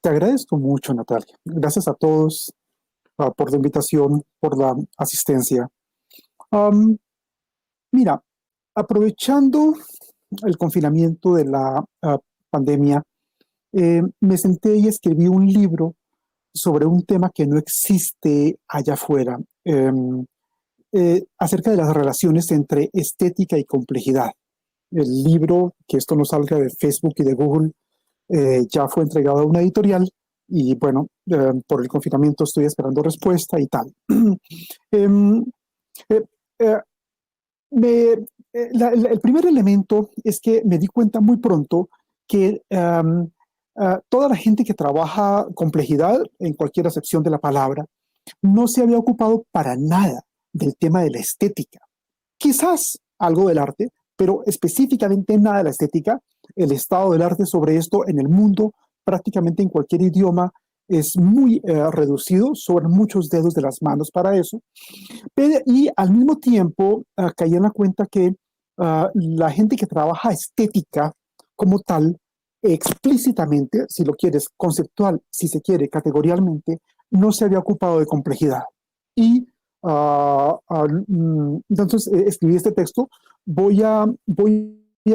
Te agradezco mucho, Natalia. Gracias a todos por la invitación, por la asistencia. Am, Mira, aprovechando el confinamiento de la pandemia, me senté y escribí un libro sobre un tema que no existe allá afuera, acerca de las relaciones entre estética y complejidad. El libro, que esto no salga de Facebook y de Google, ya fue entregado a una editorial y bueno, por el confinamiento estoy esperando respuesta y tal. Em, eh, eh, el primer elemento es que me di cuenta muy pronto que toda la gente que trabaja complejidad, en cualquier acepción de la palabra, no se había ocupado para nada del tema de la estética. Quizás algo del arte, pero específicamente nada de la estética. El estado del arte sobre esto en el mundo, prácticamente en cualquier idioma, es muy reducido, sobre muchos dedos de las manos para eso. Y al mismo tiempo caí en la cuenta que la gente que trabaja estética como tal, explícitamente, si lo quieres, conceptual, si se quiere, categorialmente, no se había ocupado de complejidad. Y entonces escribí este texto. Voy a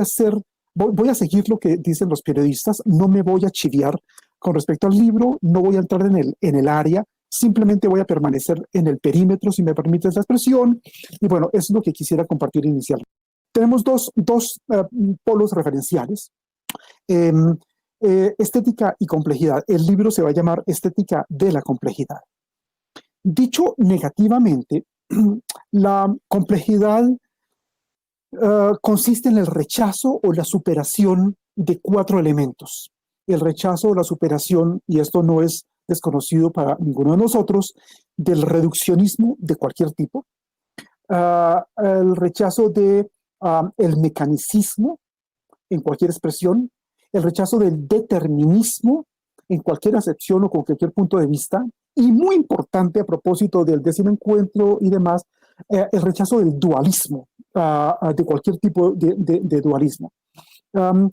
hacer, voy a seguir lo que dicen los periodistas, no me voy a chiviar con respecto al libro, no voy a entrar en el área, simplemente voy a permanecer en el perímetro, si me permites la expresión, y bueno, eso es lo que quisiera compartir inicialmente. Tenemos dos polos referenciales, eh, estética y complejidad. El libro se va a llamar Estética de la Complejidad. Dicho negativamente, la complejidad consiste en el rechazo o la superación de cuatro elementos. El rechazo o la superación, y esto no es desconocido para ninguno de nosotros, del reduccionismo de cualquier tipo, el rechazo de el mecanicismo en cualquier expresión, el rechazo del determinismo en cualquier acepción o con cualquier punto de vista, y muy importante a propósito del 10º encuentro y demás, el rechazo del dualismo, de cualquier tipo de dualismo. Um,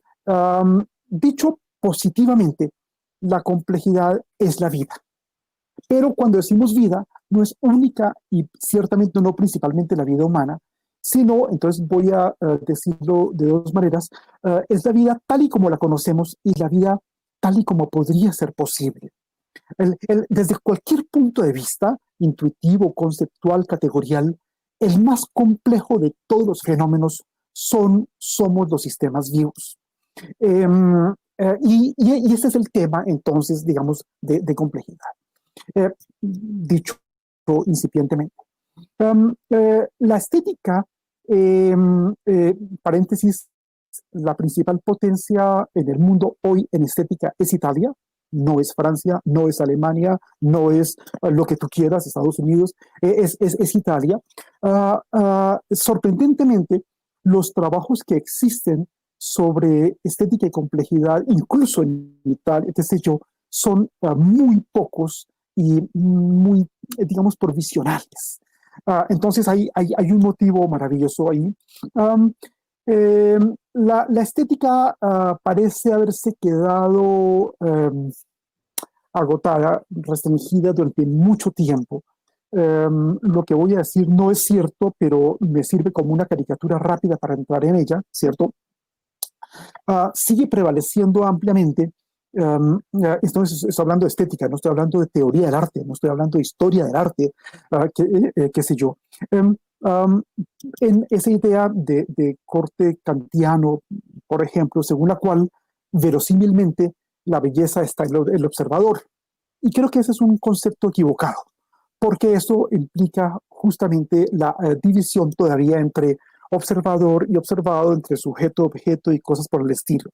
Dicho positivamente, la complejidad es la vida. Pero cuando decimos vida, no es única y ciertamente no principalmente la vida humana, sino, entonces voy a decirlo de dos maneras, es la vida tal y como la conocemos y la vida tal y como podría ser posible. Desde cualquier punto de vista, intuitivo, conceptual, categorial, el más complejo de todos los fenómenos somos los sistemas vivos. Y ese es el tema, entonces, digamos, de complejidad. Dicho incipientemente. La estética, paréntesis, la principal potencia en el mundo hoy en estética es Italia, no es Francia, no es Alemania, no es lo que tú quieras, Estados Unidos, es Italia. Sorprendentemente, los trabajos que existen sobre estética y complejidad, incluso en Italia, qué sé yo, son muy pocos y muy, digamos, provisionales. Entonces hay un motivo maravilloso ahí. La estética parece haberse quedado agotada, restringida durante mucho tiempo. Lo que voy a decir no es cierto, pero me sirve como una caricatura rápida para entrar en ella, ¿cierto? Sigue prevaleciendo ampliamente. Entonces estoy hablando de estética, no estoy hablando de teoría del arte, no estoy hablando de historia del arte, qué sé yo. En esa idea de corte kantiano, por ejemplo, según la cual verosímilmente la belleza está en el observador. Y creo que ese es un concepto equivocado, porque eso implica justamente la división todavía entre observador y observado, entre sujeto, objeto y cosas por el estilo.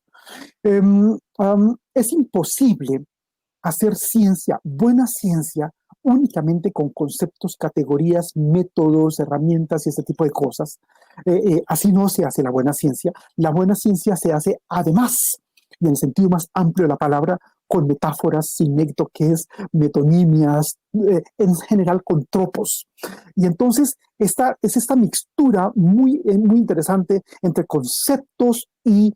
Es imposible hacer ciencia, buena ciencia, únicamente con conceptos, categorías, métodos, herramientas y ese tipo de cosas. Así no se hace la buena ciencia. La buena ciencia se hace además, y en el sentido más amplio de la palabra, con metáforas, sinécdoques, metonimias, en general con tropos. Y entonces es esta mixtura muy interesante entre conceptos y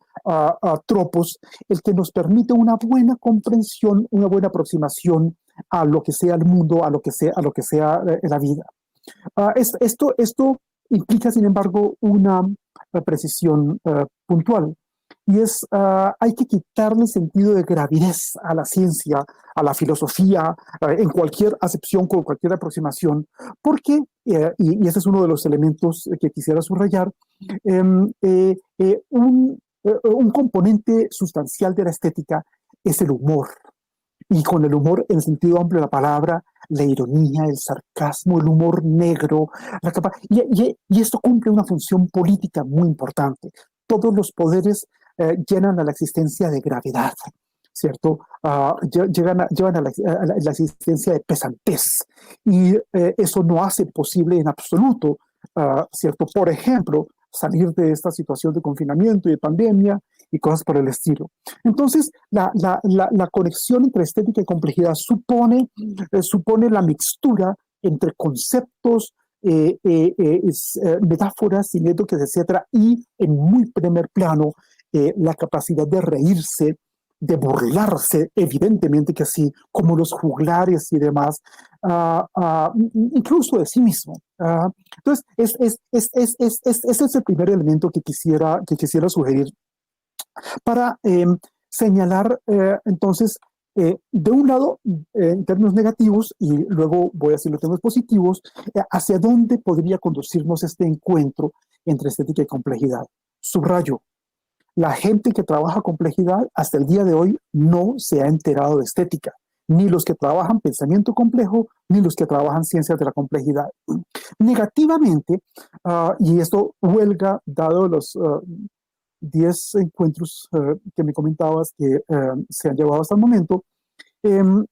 tropos, el que nos permite una buena comprensión, una buena aproximación a lo que sea el mundo, a lo que sea la vida. Esto implica, sin embargo, una precisión puntual. Y hay que quitarle sentido de gravidez a la ciencia, a la filosofía, en cualquier acepción, con cualquier aproximación, porque, y ese es uno de los elementos que quisiera subrayar, un componente sustancial de la estética es el humor. Y con el humor, en sentido amplio de la palabra, la ironía, el sarcasmo, el humor negro, y esto cumple una función política muy importante. Todos los poderes llenan a la existencia de gravedad, ¿cierto? Llevan a la existencia de pesantez, y eso no hace posible en absoluto, ¿cierto? Por ejemplo, salir de esta situación de confinamiento y de pandemia y cosas por el estilo. Entonces, la conexión entre estética y complejidad supone la mixtura entre conceptos, metáforas, sinécdoques, etcétera, y en muy primer plano, la capacidad de reírse, de burlarse, evidentemente que sí, como los juglares y demás, incluso de sí mismo. Entonces, ese es el primer elemento que quisiera sugerir para señalar, entonces, de un lado, en términos negativos, y luego voy a decir los términos positivos, hacia dónde podría conducirnos este encuentro entre estética y complejidad. Subrayo, la gente que trabaja complejidad hasta el día de hoy no se ha enterado de estética, ni los que trabajan pensamiento complejo, ni los que trabajan ciencias de la complejidad. Negativamente, y esto huelga, dado los 10 encuentros que me comentabas que se han llevado hasta el momento, tiene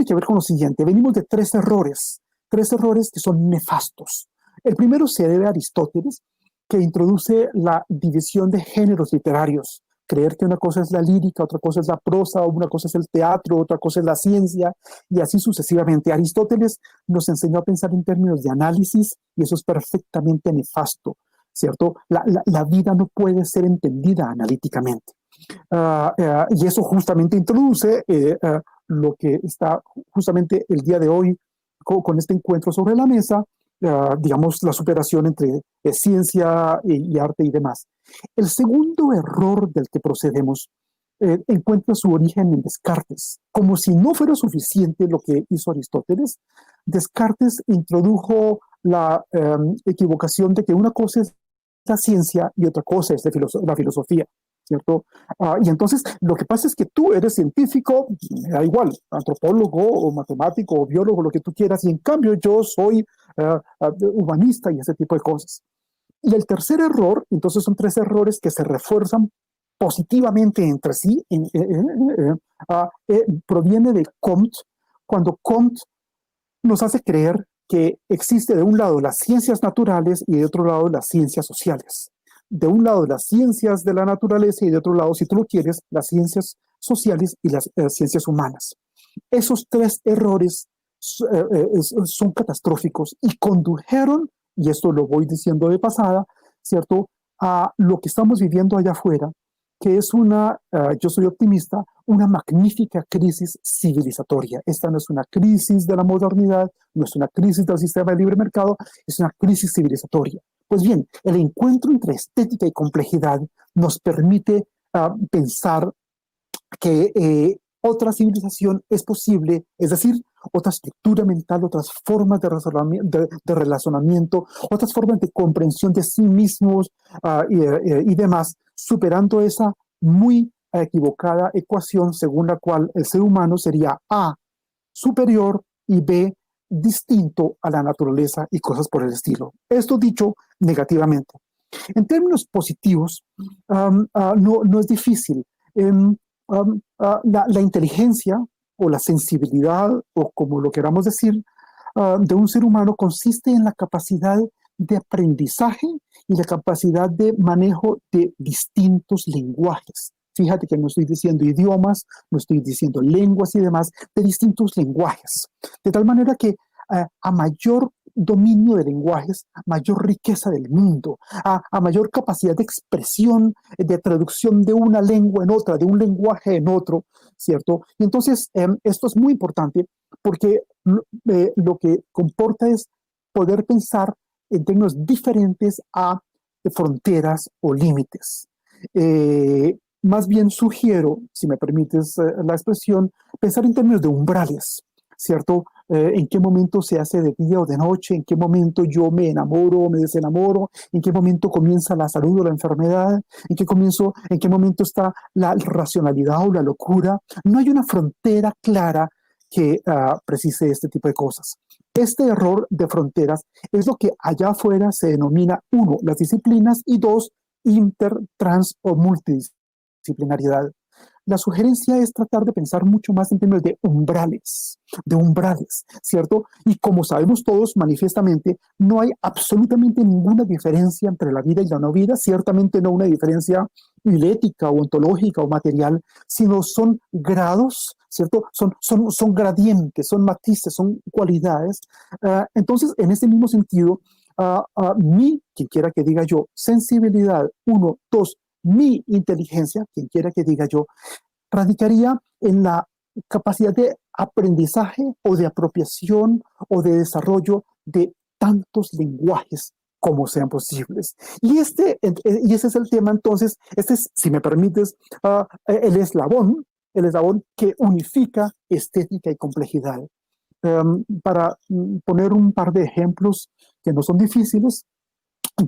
que ver con lo siguiente. Venimos de tres errores que son nefastos. El primero se debe a Aristóteles, que introduce la división de géneros literarios. Creer que una cosa es la lírica, otra cosa es la prosa, una cosa es el teatro, otra cosa es la ciencia, y así sucesivamente. Aristóteles nos enseñó a pensar en términos de análisis, y eso es perfectamente nefasto, ¿cierto? La vida no puede ser entendida analíticamente. Y eso justamente introduce lo que está justamente el día de hoy con este encuentro sobre la mesa, digamos, la superación entre ciencia y arte y demás. El segundo error del que procedemos encuentra su origen en Descartes. Como si no fuera suficiente lo que hizo Aristóteles, Descartes introdujo la equivocación de que una cosa es la ciencia y otra cosa es la filosofía, ¿cierto? Y entonces lo que pasa es que tú eres científico, da igual, antropólogo o matemático o biólogo, lo que tú quieras, y en cambio yo soy humanista y ese tipo de cosas. Y el tercer error, entonces son tres errores que se refuerzan positivamente entre sí, proviene de Comte, cuando Comte nos hace creer que existe de un lado las ciencias naturales y de otro lado las ciencias sociales. De un lado las ciencias de la naturaleza y de otro lado, si tú lo quieres, las ciencias sociales y las ciencias humanas. Esos tres errores son catastróficos y condujeron, y esto lo voy diciendo de pasada, ¿cierto?, a lo que estamos viviendo allá afuera, que es yo soy optimista, una magnífica crisis civilizatoria. Esta no es una crisis de la modernidad, no es una crisis del sistema de libre mercado, es una crisis civilizatoria. Pues bien, el encuentro entre estética y complejidad nos permite pensar que otra civilización es posible, es decir, otra estructura mental, otras formas de relacionamiento, otras formas de comprensión de sí mismos y demás, superando esa muy equivocada ecuación según la cual el ser humano sería A, superior, y B, distinto a la naturaleza y cosas por el estilo. Esto dicho negativamente. En términos positivos, no es difícil. La inteligencia o la sensibilidad, o como lo queramos decir, de un ser humano consiste en la capacidad de aprendizaje y la capacidad de manejo de distintos lenguajes. Fíjate que no estoy diciendo idiomas, no estoy diciendo lenguas y demás, de distintos lenguajes. De tal manera que a mayor dominio de lenguajes, mayor riqueza del mundo, a mayor capacidad de expresión, de traducción de una lengua en otra, de un lenguaje en otro, ¿cierto? Y entonces esto es muy importante porque lo que comporta es poder pensar en términos diferentes a fronteras o límites. Más bien sugiero, si me permites la expresión, pensar en términos de umbrales, ¿cierto? En qué momento se hace de día o de noche, en qué momento yo me enamoro o me desenamoro, en qué momento comienza la salud o la enfermedad, en qué momento está la racionalidad o la locura. No hay una frontera clara que precise este tipo de cosas. Este error de fronteras es lo que allá afuera se denomina, uno, las disciplinas y dos, inter, trans o multidisciplinariedad. La sugerencia es tratar de pensar mucho más en términos de umbrales, ¿cierto? Y como sabemos todos manifiestamente, no hay absolutamente ninguna diferencia entre la vida y la no vida, ciertamente no una diferencia ética o ontológica o material, sino son grados, ¿cierto? Son gradientes, son matices, son cualidades. Entonces, en ese mismo sentido, quien quiera que diga yo, sensibilidad, uno, dos, mi inteligencia, quien quiera que diga yo, radicaría en la capacidad de aprendizaje o de apropiación o de desarrollo de tantos lenguajes como sean posibles. Y ese es el tema entonces, este es, si me permites, el eslabón que unifica estética y complejidad. Para poner un par de ejemplos que no son difíciles,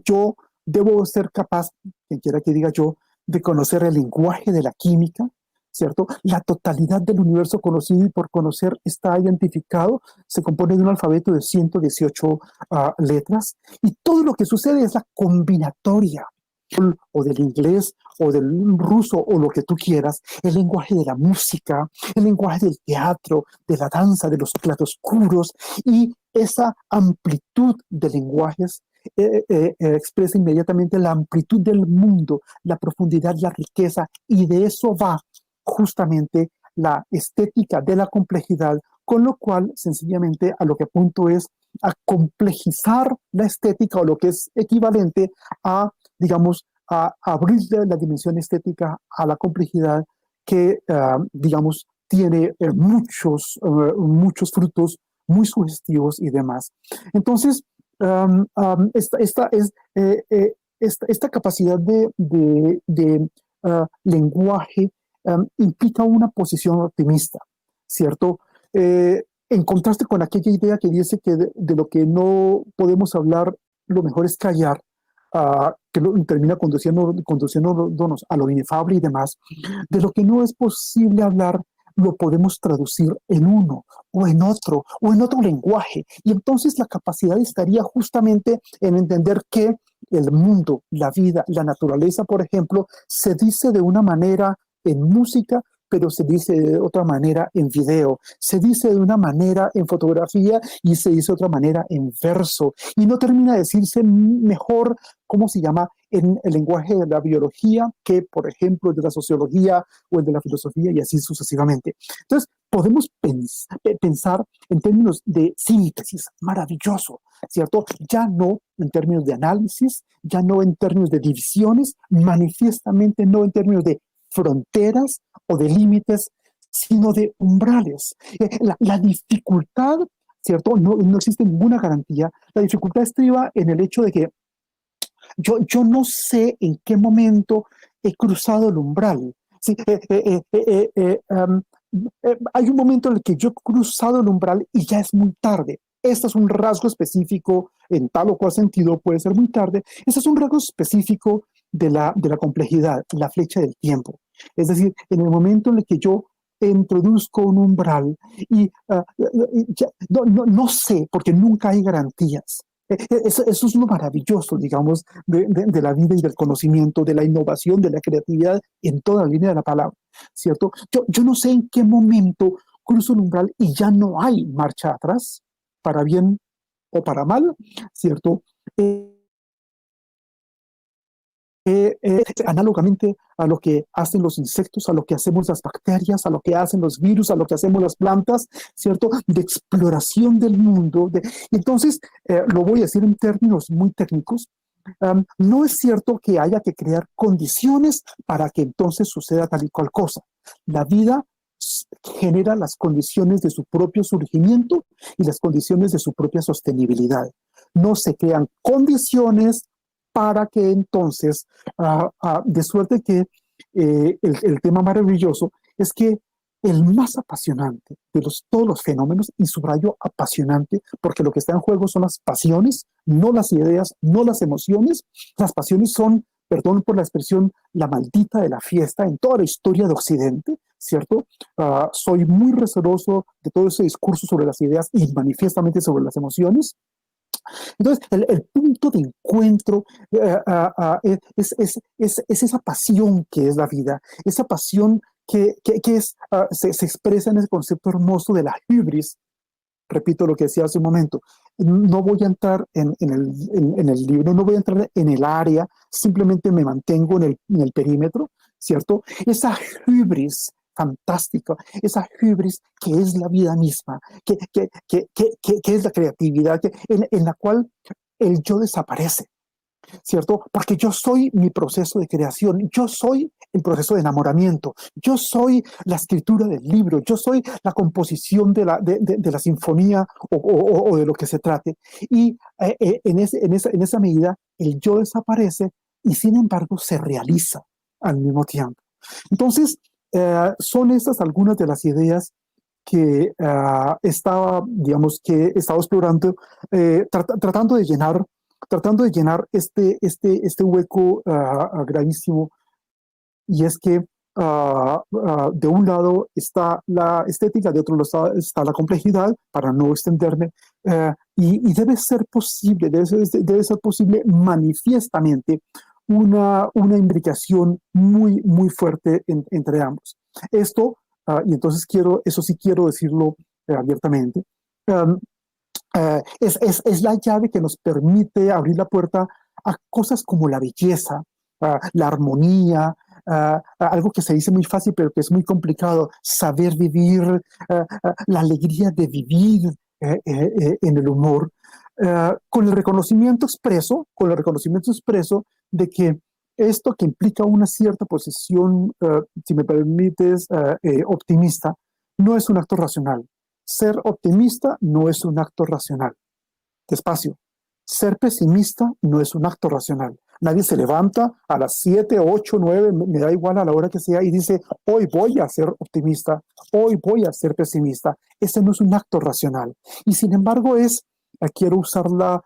yo debo ser capaz, quien quiera que diga yo, de conocer el lenguaje de la química, ¿cierto? La totalidad del universo conocido y por conocer está identificado, se compone de un alfabeto de 118 letras, y todo lo que sucede es la combinatoria o del inglés o del ruso o lo que tú quieras, el lenguaje de la música, el lenguaje del teatro, de la danza, de los claroscuros, y esa amplitud de lenguajes expresa inmediatamente la amplitud del mundo, la profundidad, la riqueza, y de eso va justamente la estética de la complejidad, con lo cual sencillamente a lo que apunto es a complejizar la estética o lo que es equivalente a, digamos, a abrirle la dimensión estética a la complejidad que, digamos, tiene muchos frutos muy sugestivos y demás. Entonces, esta capacidad de lenguaje implica una posición optimista, ¿cierto? En contraste con aquella idea que dice que de lo que no podemos hablar, lo mejor es callar, termina conduciéndonos a lo inefable y demás, de lo que no es posible hablar, lo podemos traducir en uno o en otro lenguaje. Y entonces la capacidad estaría justamente en entender que el mundo, la vida, la naturaleza, por ejemplo, se dice de una manera en música, pero se dice de otra manera en video, se dice de una manera en fotografía y se dice de otra manera en verso. Y no termina de decirse mejor, ¿cómo se llama?, en el lenguaje de la biología que, por ejemplo, el de la sociología o el de la filosofía y así sucesivamente. Entonces, podemos pensar en términos de síntesis, maravilloso, ¿cierto? Ya no en términos de análisis, ya no en términos de divisiones, manifiestamente no en términos de fronteras o de límites, sino de umbrales. La dificultad, ¿cierto? No existe ninguna garantía. La dificultad estriba en el hecho de que yo no sé en qué momento he cruzado el umbral. Sí, hay un momento en el que yo he cruzado el umbral y ya es muy tarde. Este es un rasgo específico, en tal o cual sentido puede ser muy tarde. Este es un rasgo específico de la complejidad, la flecha del tiempo. Es decir, en el momento en el que yo introduzco un umbral y no sé, porque nunca hay garantías. Eso es lo maravilloso, digamos, de la vida y del conocimiento, de la innovación, de la creatividad en toda la línea de la palabra, ¿cierto? Yo no sé en qué momento cruzo el umbral y ya no hay marcha atrás, para bien o para mal, ¿cierto? Análogamente a lo que hacen los insectos, a lo que hacemos las bacterias, a lo que hacen los virus, a lo que hacemos las plantas, ¿cierto? De exploración del mundo. Entonces, lo voy a decir en términos muy técnicos. No es cierto que haya que crear condiciones para que entonces suceda tal y cual cosa. La vida genera las condiciones de su propio surgimiento y las condiciones de su propia sostenibilidad. No se crean condiciones para que entonces, de suerte que el tema maravilloso es que el más apasionante de todos los fenómenos, y subrayo apasionante, porque lo que está en juego son las pasiones, no las ideas, no las emociones. Las pasiones son, perdón por la expresión, la maldita de la fiesta en toda la historia de Occidente, ¿cierto? Soy muy receloso de todo ese discurso sobre las ideas y manifiestamente sobre las emociones. Entonces, el punto de encuentro es esa pasión que es la vida, esa pasión se expresa en ese concepto hermoso de la hybris. Repito lo que decía hace un momento. No voy a entrar en el libro, no voy a entrar en el área, simplemente me mantengo en el perímetro, ¿cierto? Esa hybris fantástica, esa hybris que es la vida misma, que es la creatividad, en la cual el yo desaparece, ¿cierto? Porque yo soy mi proceso de creación, yo soy el proceso de enamoramiento, yo soy la escritura del libro, yo soy la composición de la sinfonía o de lo que se trate. Y en esa medida el yo desaparece y sin embargo se realiza al mismo tiempo. Entonces, son estas algunas de las ideas que digamos, que estaba explorando, tratando de llenar este hueco gravísimo, y es que de un lado está la estética, de otro lado está la complejidad, para no extenderme, y debe ser posible manifiestamente una imbricación muy, muy fuerte entre ambos. Esto, y entonces eso sí quiero decirlo abiertamente, um, es la llave que nos permite abrir la puerta a cosas como la belleza, la armonía, algo que se dice muy fácil pero que es muy complicado, saber vivir, la alegría de vivir en el humor, con el reconocimiento expreso de que esto que implica una cierta posición, si me permites, optimista, no es un acto racional. Ser optimista no es un acto racional. Despacio. Ser pesimista no es un acto racional. Nadie se levanta a las 7, 8, 9, me da igual a la hora que sea, y dice, hoy voy a ser optimista, hoy voy a ser pesimista. Ese no es un acto racional. Y sin embargo quiero usar la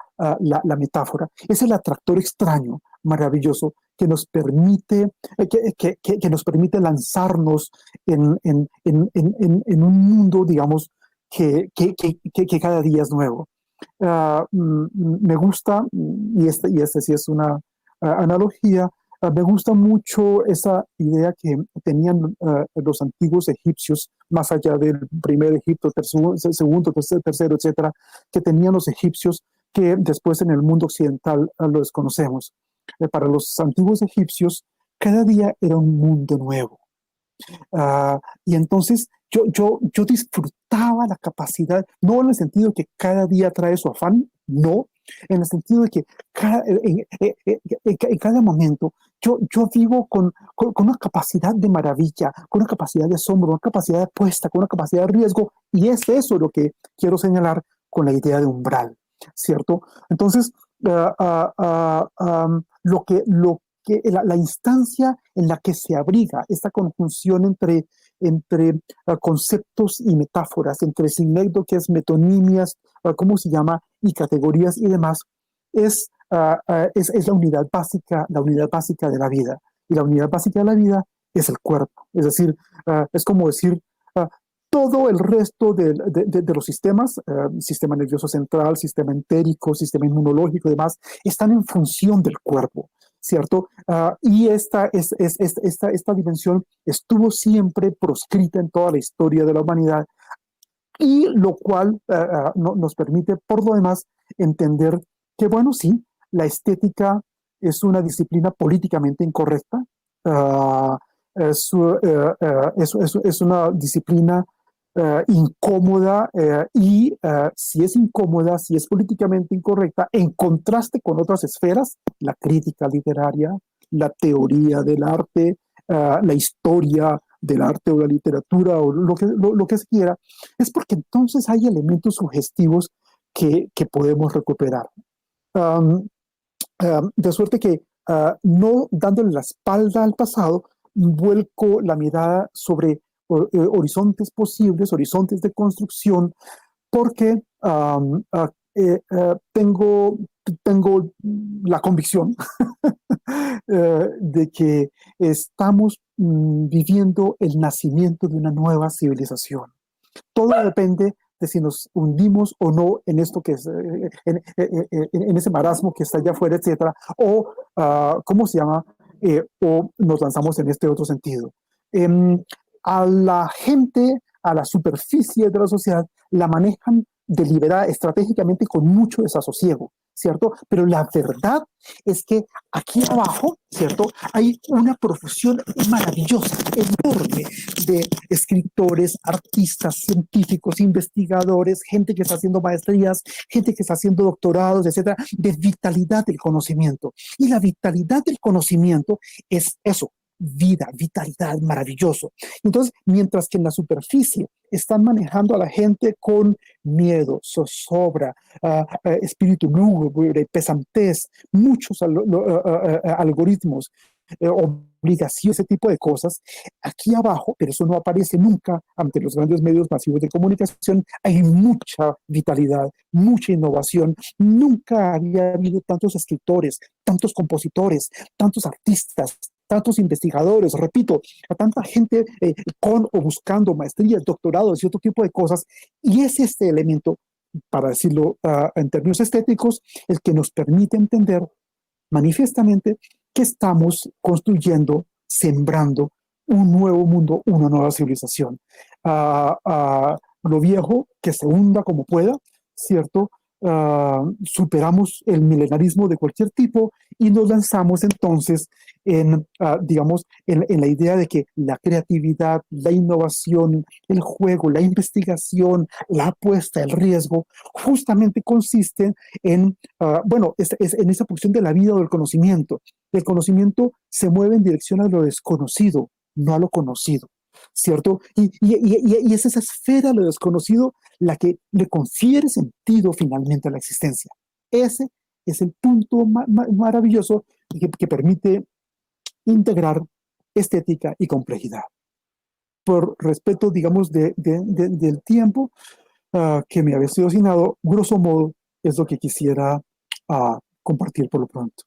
metáfora, es el atractor extraño, maravilloso, que nos permite, que nos permite lanzarnos en un mundo, digamos, que cada día es nuevo. Me gusta, y este sí es una analogía, me gusta mucho esa idea que tenían los antiguos egipcios, más allá del primer Egipto, segundo, tercero, etcétera, que tenían los egipcios, que después en el mundo occidental lo desconocemos. Para los antiguos egipcios, cada día era un mundo nuevo. Y entonces yo disfrutaba la capacidad, no en el sentido de que cada día trae su afán, no, en el sentido de que en cada momento yo vivo con una capacidad de maravilla, con una capacidad de asombro, una capacidad de apuesta, con una capacidad de riesgo, y es eso lo que quiero señalar con la idea de umbral, ¿cierto? Entonces, la instancia en la que se abriga esta conjunción entre conceptos y metáforas, entre sinécdoques, metonimias, ¿cómo se llama? Y categorías y demás, es la unidad básica de la vida. Y la unidad básica de la vida es el cuerpo. Es decir, es como decir, todo el resto de los sistemas, sistema nervioso central, sistema entérico, sistema inmunológico y demás, están en función del cuerpo, ¿cierto? Y esta dimensión estuvo siempre proscrita en toda la historia de la humanidad, y lo cual nos permite, por lo demás, entender que, bueno, sí, la estética es una disciplina políticamente incorrecta, ah, es una disciplina incómoda y si es incómoda, si es políticamente incorrecta, en contraste con otras esferas, la crítica literaria, la teoría del arte, la historia del arte o la literatura o lo que se quiera, es porque entonces hay elementos sugestivos que podemos recuperar. Um, de suerte que no dándole la espalda al pasado, vuelco la mirada sobre horizontes posibles, horizontes de construcción, porque tengo la convicción de que estamos viviendo el nacimiento de una nueva civilización. Todo depende de si nos hundimos o no en esto que es, en ese marasmo que está allá afuera, etcétera, o, ¿cómo se llama? O nos lanzamos en este otro sentido. A la gente, a la superficie de la sociedad, la manejan deliberada, estratégicamente con mucho desasosiego, ¿cierto? Pero la verdad es que aquí abajo, ¿cierto? Hay una profusión maravillosa, enorme, de escritores, artistas, científicos, investigadores, gente que está haciendo maestrías, gente que está haciendo doctorados, etcétera, de vitalidad del conocimiento. Y la vitalidad del conocimiento es eso, vida, vitalidad, maravilloso. Entonces, mientras que en la superficie están manejando a la gente con miedo, zozobra, espíritu lúgubre, pesantez, muchos algoritmos, obligación, ese tipo de cosas, aquí abajo, pero eso no aparece nunca ante los grandes medios masivos de comunicación, hay mucha vitalidad, mucha innovación. Nunca había habido tantos escritores, tantos compositores, tantos artistas, tantos investigadores, repito, a tanta gente con o buscando maestrías, doctorados y otro tipo de cosas. Y es este elemento, para decirlo en términos estéticos, el que nos permite entender manifiestamente que estamos construyendo, sembrando un nuevo mundo, una nueva civilización. Lo viejo, que se hunda como pueda, ¿cierto? Superamos el milenarismo de cualquier tipo y nos lanzamos entonces en, digamos, en la idea de que la creatividad, la innovación, el juego, la investigación, la apuesta, el riesgo, justamente consiste en, bueno, es en esa posición de la vida o del conocimiento. El conocimiento se mueve en dirección a lo desconocido, no a lo conocido, ¿cierto? Y es esa esfera, lo desconocido, la que le confiere sentido finalmente a la existencia. Ese es el punto maravilloso que permite integrar estética y complejidad. Por respeto, digamos, del tiempo que me había sido asignado, grosso modo, es lo que quisiera compartir por lo pronto.